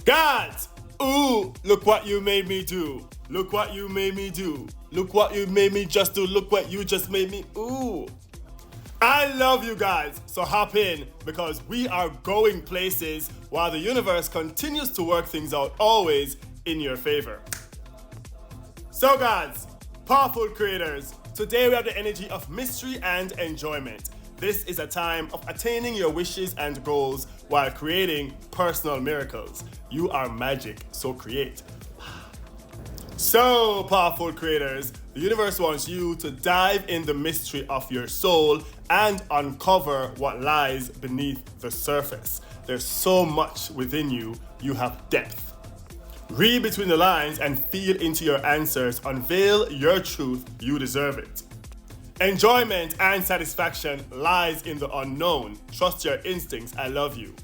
Gods! Ooh, look what you made me do. Look what you made me do. Look what you made me just do. Look what you just made me. Ooh. I love you guys, so hop in because we are going places while the universe continues to work things out always in your favor. So guys, powerful creators, today we have the energy of mystery and enjoyment. This is a time of attaining your wishes and goals while creating personal miracles. You are magic, so create. So, powerful creators, the universe wants you to dive in the mystery of your soul and uncover what lies beneath the surface. There's so much within you, you have depth. Read between the lines and feel into your answers. Unveil your truth, you deserve it. Enjoyment and satisfaction lies in the unknown. Trust your instincts, I love you.